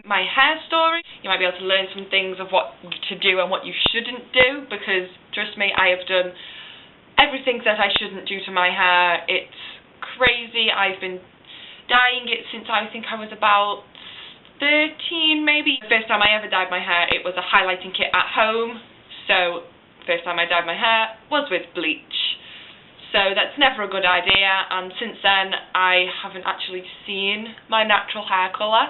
my hair story. You might be able to learn some things of what to do and what you shouldn't do, because trust me, I have done everything that I shouldn't do to my hair. It's crazy. I've been dyeing it since I think I was about 13 maybe. The first time I ever dyed my hair, it was a highlighting kit at home. So first time I dyed my hair was with bleach. So that's never a good idea, and since then I haven't actually seen my natural hair colour.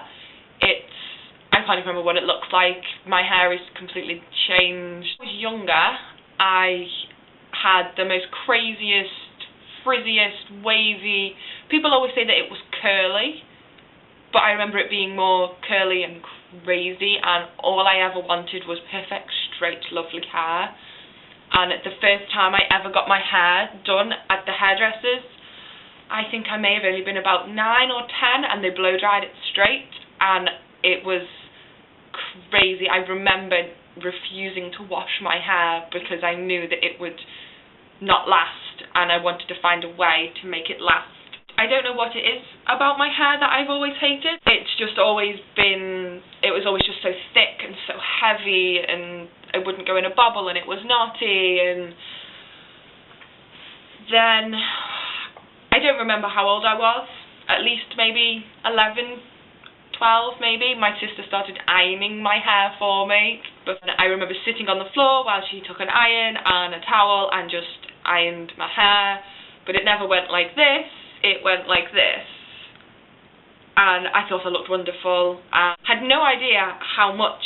I can't even remember what it looks like. My hair is completely changed. When I was younger, I had the most craziest, frizziest, wavy. People always say that it was curly, but I remember it being more curly and crazy, and all I ever wanted was perfect, straight, lovely hair. And the first time I ever got my hair done at the hairdressers, I think I may have only been about 9 or 10, and they blow dried it straight, and it was crazy. I remember refusing to wash my hair because I knew that it would not last, and I wanted to find a way to make it last. I don't know what it is about my hair that I've always hated. It's just always been, it was always just so thick and so heavy, and it wouldn't go in a bobble, and it was knotty, and then I don't remember how old I was, at least maybe 11, 12 maybe. My sister started ironing my hair for me, but I remember sitting on the floor while she took an iron and a towel and just ironed my hair, but it never went like this. It went like this, and I thought I looked wonderful. I had no idea how much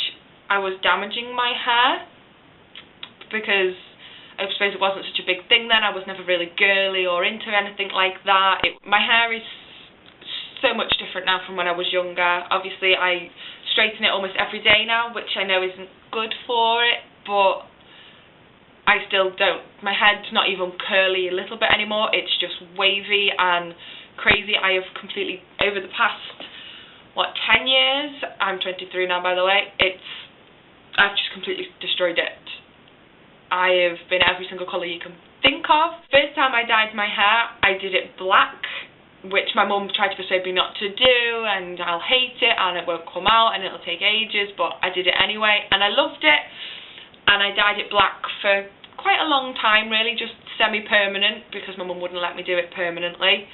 I was damaging my hair, because I suppose it wasn't such a big thing then. I was never really girly or into anything like that. My hair is so much different now from when I was younger. Obviously I straighten it almost every day now, which I know isn't good for it, but I still don't. My head's not even curly a little bit anymore. It's just wavy and crazy. I have completely, over the past, 10 years? I'm 23 now, by the way. I've just completely destroyed it. I have been every single colour you can think of. First time I dyed my hair, I did it black, which my mum tried to persuade me not to do, and I'll hate it, and it won't come out, and it'll take ages, but I did it anyway, and I loved it. And I dyed it black for quite a long time, really, just semi-permanent, because my mum wouldn't let me do it permanently.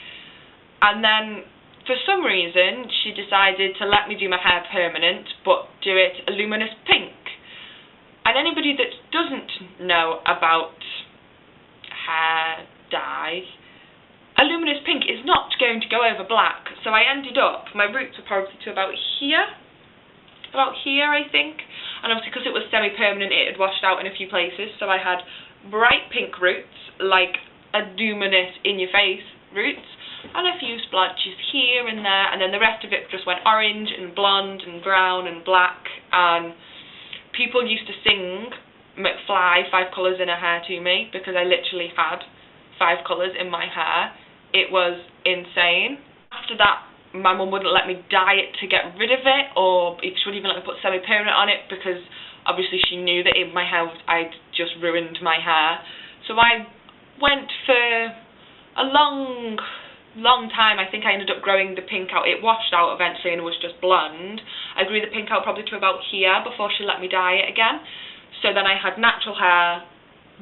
And then, for some reason, she decided to let me do my hair permanent, but do it a luminous pink. And anybody that doesn't know about hair dye, a luminous pink is not going to go over black. So I ended up, my roots were probably to about here, I think. And obviously because it was semi-permanent, it had washed out in a few places, so I had bright pink roots, like a luminous in-your-face roots, and a few splotches here and there, and then the rest of it just went orange and blonde and brown and black. And people used to sing McFly 5 colours in her hair to me, because I literally had 5 colours in my hair. It was insane. After that, my mum wouldn't let me dye it to get rid of it, or she wouldn't even let me put semi-permanent on it, because obviously she knew that in my hair I'd just ruined my hair. So I went for a long time. I think I ended up growing the pink out. It washed out eventually and was just blonde. I grew the pink out probably to about here before she let me dye it again. So then I had natural hair,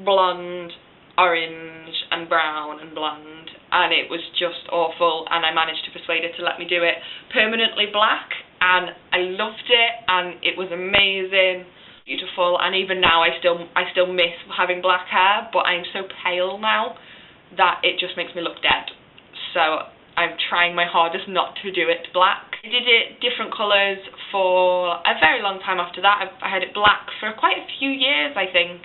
blonde, orange and brown and blonde, and it was just awful, and I managed to persuade her to let me do it permanently black, and I loved it, and it was amazing, beautiful. And even now I still miss having black hair, but I'm so pale now that it just makes me look dead. So I'm trying my hardest not to do it black. I did it different colours for a very long time after that. I had it black for quite a few years, I think.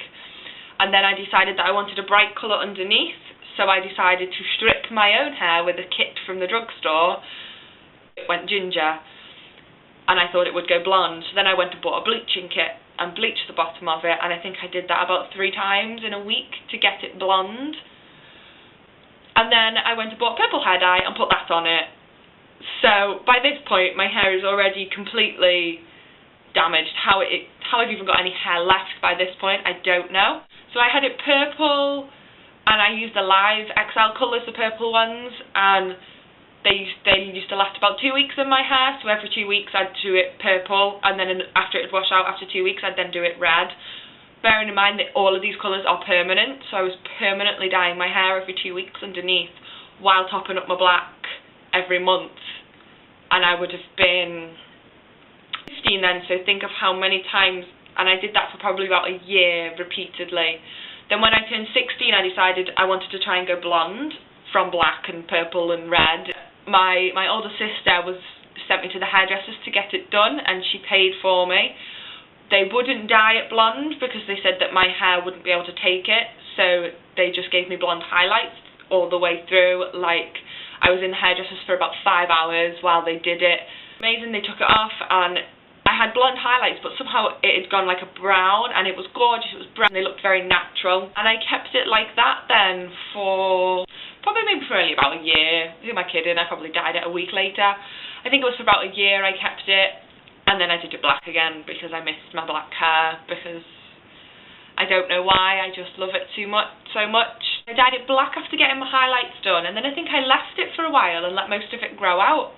And then I decided that I wanted a bright colour underneath, so I decided to strip my own hair with a kit from the drugstore. It went ginger, and I thought it would go blonde. So then I went and bought a bleaching kit and bleached the bottom of it, and I think I did that about 3 times in a week to get it blonde. And then I went and bought purple hair dye and put that on it. So by this point, my hair is already completely damaged. How I've even got any hair left by this point, I don't know. So I had it purple, and I used the Live XL colours, the purple ones, and they used to last about 2 weeks in my hair, so every 2 weeks I'd do it purple, and then after it'd wash out after 2 weeks I'd then do it red. Bearing in mind that all of these colours are permanent, so I was permanently dyeing my hair every 2 weeks underneath while topping up my black every month. And I would have been 15 then, so think of how many times, and I did that for probably about a year repeatedly. Then when I turned 16 I decided I wanted to try and go blonde from black and purple and red. My older sister sent me to the hairdressers to get it done, and she paid for me. They wouldn't dye it blonde because they said that my hair wouldn't be able to take it, so they just gave me blonde highlights all the way through. Like, I was in the hairdressers for about 5 hours while they did it. Amazing, they took it off, and I had blonde highlights, but somehow it had gone like a brown, and it was gorgeous. It was brown, they looked very natural, and I kept it like that then for maybe for only about a year. Who am I kidding? I probably dyed it a week later. I think it was for about a year I kept it, and then I did it black again because I missed my black hair, because I don't know why, I just love it so much. I dyed it black after getting my highlights done, and then I think I left it for a while and let most of it grow out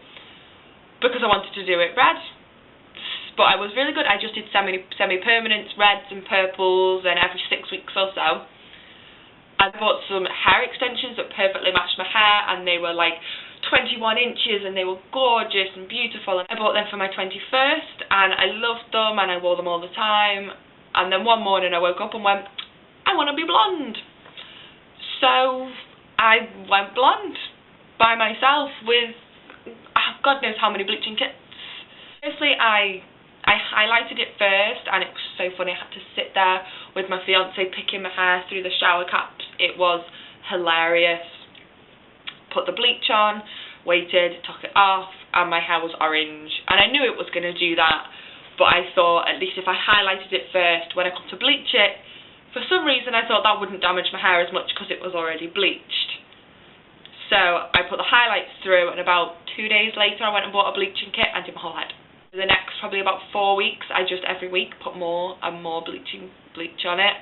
because I wanted to do it red. But I was really good. I just did semi-permanents, reds and purples, and every 6 weeks or so. I bought some hair extensions that perfectly matched my hair, and they were like 21 inches, and they were gorgeous and beautiful. And I bought them for my 21st, and I loved them, and I wore them all the time. And then one morning I woke up and went, I want to be blonde. So I went blonde by myself with God knows how many bleaching kits. Firstly, I highlighted it first, and it was so funny. I had to sit there with my fiance picking my hair through the shower caps. It was hilarious. Put the bleach on, waited, took it off, and my hair was orange. And I knew it was going to do that, but I thought at least if I highlighted it first, when I come to bleach it, for some reason I thought that wouldn't damage my hair as much because it was already bleached. So I put the highlights through, and about 2 days later I went and bought a bleaching kit and did my whole head. For the next probably about 4 weeks, I just every week put more and more bleach on it.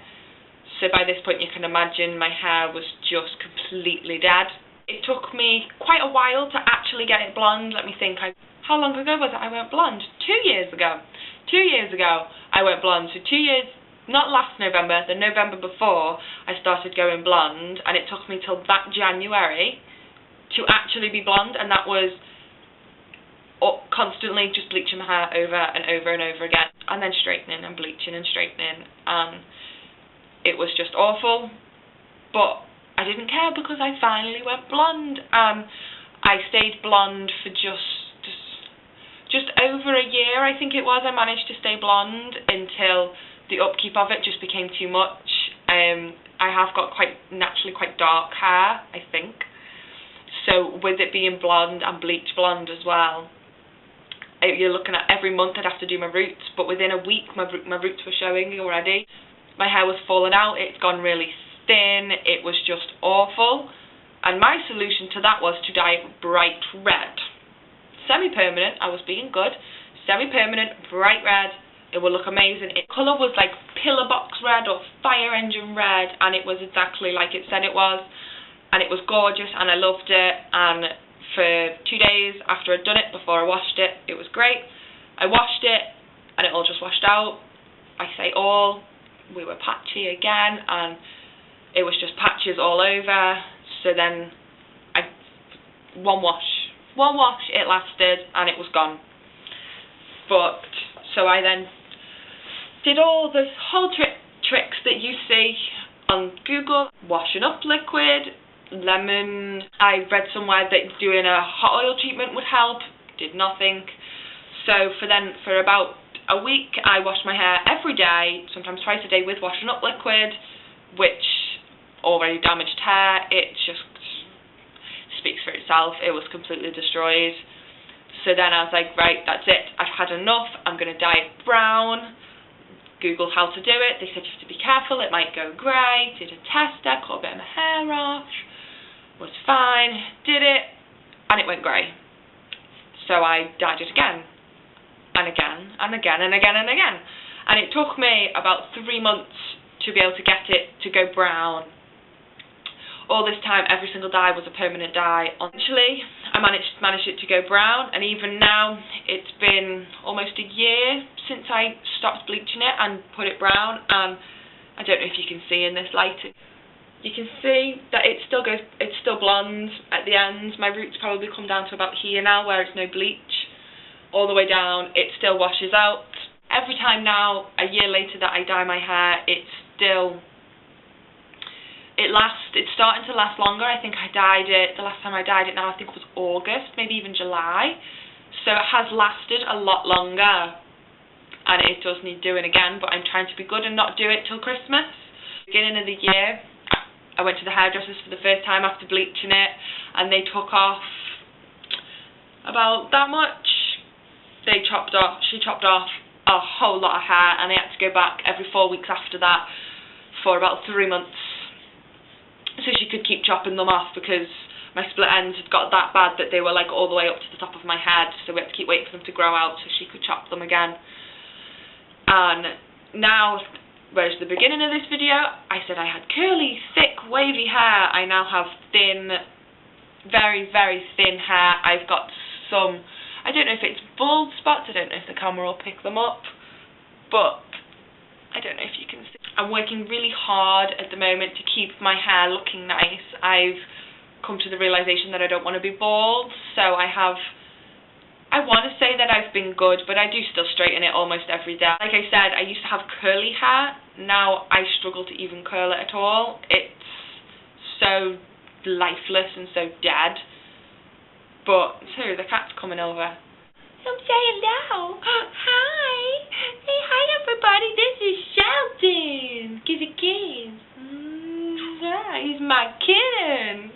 So by this point you can imagine my hair was just completely dead. It took me quite a while to actually get it blonde. Let me think, how long ago was it I went blonde? 2 years ago. 2 years ago I went blonde. So 2 years, not last November, the November before I started going blonde, and it took me till that January to actually be blonde, and that was constantly just bleaching my hair over and over and over again, and then straightening and bleaching and straightening, and it was just awful. But I didn't care because I finally went blonde, and I stayed blonde for just over a year, I think it was. I managed to stay blonde until the upkeep of it just became too much. I have got naturally quite dark hair, I think, so with it being blonde and bleach blonde as well, you're looking at every month I'd have to do my roots, but within a week my roots were showing already. My hair was falling out, it's gone really thin, it was just awful. And my solution to that was to dye it bright red. Semi-permanent, I was being good. Semi-permanent, bright red, it would look amazing. Its colour was like pillar box red or fire engine red, and it was exactly like it said it was. And it was gorgeous, and I loved it. And for 2 days after I'd done it, before I washed it, it was great. I washed it, and it all just washed out. I say all, we were patchy again, and it was just patches all over. So then, one wash, it lasted, and it was gone. But, so I then did all the whole tricks that you see on Google. Washing up liquid, lemon. I read somewhere that doing a hot oil treatment would help. Did nothing. So for about a week I washed my hair every day, sometimes twice a day, with washing up liquid, which already damaged hair. It just speaks for itself. It was completely destroyed. So then I was like, right, that's it, I've had enough, I'm going to dye it brown. Googled how to do it. They said you have to be careful, it might go grey. Did a test there, cut a bit of my hair off, was fine, did it, and it went grey. So I dyed it again, and again, and again, and again, and again. And it took me about 3 months to be able to get it to go brown. All this time, every single dye was a permanent dye. Eventually, I managed it to go brown, and even now it's been almost a year since I stopped bleaching it and put it brown, and I don't know if you can see in this lighting. You can see that it's still blonde at the ends. My roots probably come down to about here now, where it's no bleach. All the way down, it still washes out. Every time now, a year later, that I dye my hair, it's starting to last longer. I think the last time I dyed it now, I think it was August, maybe even July. So it has lasted a lot longer, and it does need doing again, but I'm trying to be good and not do it till Christmas. Beginning of the year, I went to the hairdressers for the first time after bleaching it, and they took off about that much. She chopped off a whole lot of hair, and I had to go back every 4 weeks after that for about 3 months, so she could keep chopping them off, because my split ends had got that bad that they were like all the way up to the top of my head, so we had to keep waiting for them to grow out so she could chop them again. And now, whereas at the beginning of this video I said I had curly, thick, wavy hair, I now have thin, very, very thin hair. I've got some, I don't know if it's bald spots, I don't know if the camera will pick them up, but I don't know if you can see. I'm working really hard at the moment to keep my hair looking nice. I've come to the realisation that I don't want to be bald, so I want to say that I've been good, but I do still straighten it almost every day. Like I said, I used to have curly hair, now I struggle to even curl it at all. It's so lifeless and so dead. But, so, the cat's coming over. Come say hello. Hi. Say hi, everybody. This is Sheldon. Give a kiss. He's my kitten.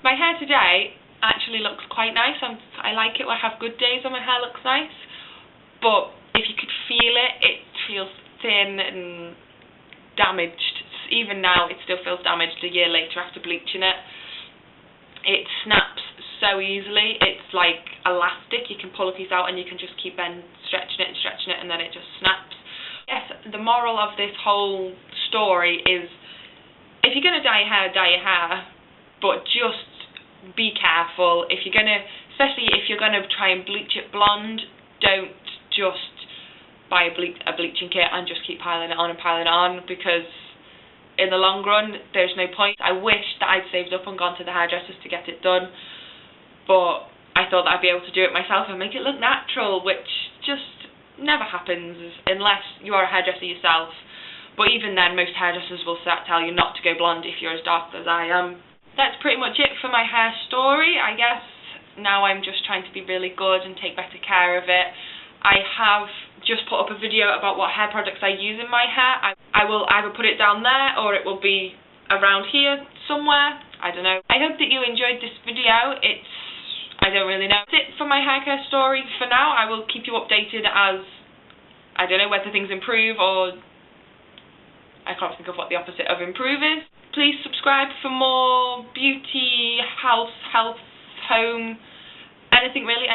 My hair today actually looks quite nice. I like it when I have good days when my hair looks nice. But if you could feel it, it feels thin and damaged. Even now, it still feels damaged a year later after bleaching it. It snaps so easily. It's like elastic. You can pull a piece out and you can just keep stretching it and then it just snaps. Yes, the moral of this whole story is, if you're going to dye your hair, but just be careful. If you're going to, especially if you're going to try and bleach it blonde, don't just buy a bleaching kit and just keep piling it on, because in the long run, there's no point. I wish that I'd saved up and gone to the hairdressers to get it done, but I thought that I'd be able to do it myself and make it look natural, which just never happens unless you are a hairdresser yourself. But even then, most hairdressers will tell you not to go blonde if you're as dark as I am. That's pretty much it for my hair story. I guess now I'm just trying to be really good and take better care of it. I have just put up a video about what hair products I use in my hair. I will either put it down there or it will be around here somewhere. I don't know. I hope that you enjoyed this video. I don't really know. That's it for my hair care story for now. I will keep you updated as, I don't know, whether things improve, or I can't think of what the opposite of improve is. Please subscribe for more beauty, house, health, home, anything really.